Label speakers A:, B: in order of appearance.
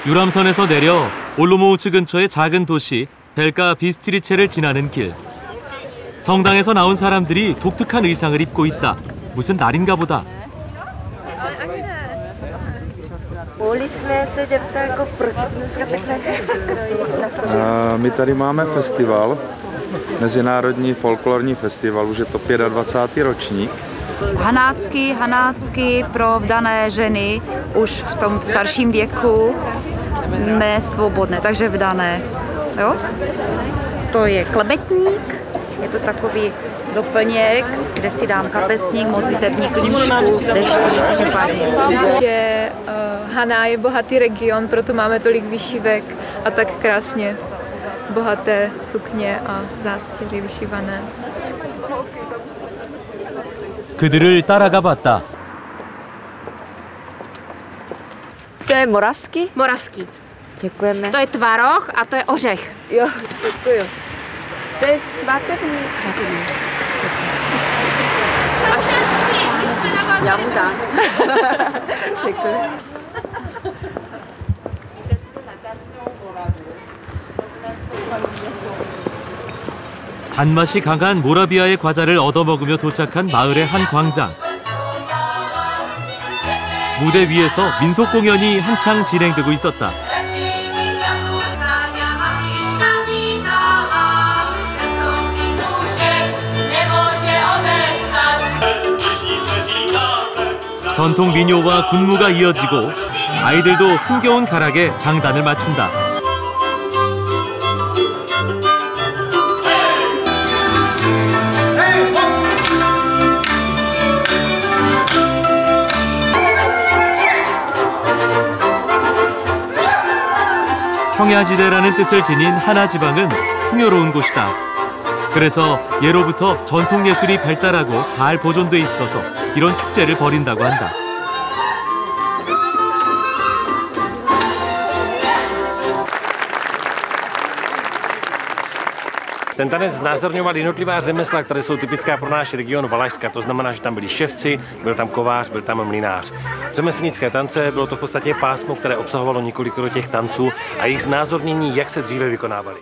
A: 유람선에서 내려 올로모우츠 근처의 작은 도시 벨카 비스트리체를 지나는 길. 성당에서 나온 사람들이 독특한 의상을 입고 있다. 무슨 날인가 보다.
B: My tady máme festival, mezinárodní folklorní festival, už je to 25. ročník.
C: Hanácky pro vdané ženy už v tom starším věku nesvobodné, takže vdané. Jo? To je klebetník, je to takový doplněk, kde si dám kapesník, modlitební knížku, deštník případně.
D: Haná je bohatý region, proto máme tolik vyšívek a tak krásně bohaté sukně a zástěry vyšívané.
A: 그들을 따라가 봤다.
E: To je moravský?
F: Moravský.
E: Děkujeme.
F: To je tvaroh a to je ořech.
E: Jo, děkuju. To je svatební.
F: Svatební.
E: Já mu dám. Děkuji.
A: 단맛이 강한 모라비아의 과자를 얻어먹으며 도착한 마을의 한 광장. 무대 위에서 민속 공연이 한창 진행되고 있었다. 전통 민요와 군무가 이어지고 아이들도 흥겨운 가락에 장단을 맞춘다. 평야지대라는 뜻을 지닌 하나 지방은 풍요로운 곳이다. 그래서 예로부터 전통예술이 발달하고 잘 보존돼 있어서 이런 축제를 벌인다고 한다.
G: Ten tanec znázorňoval jednotlivá řemesla, které jsou typická pro náš region Valašska. To znamená, že tam byli ševci, byl tam kovář, byl tam mlynář. Řemeslnické tance bylo to v podstatě pásmo, které obsahovalo několik těch tanců a jejich znázornění, jak se dříve vykonávaly.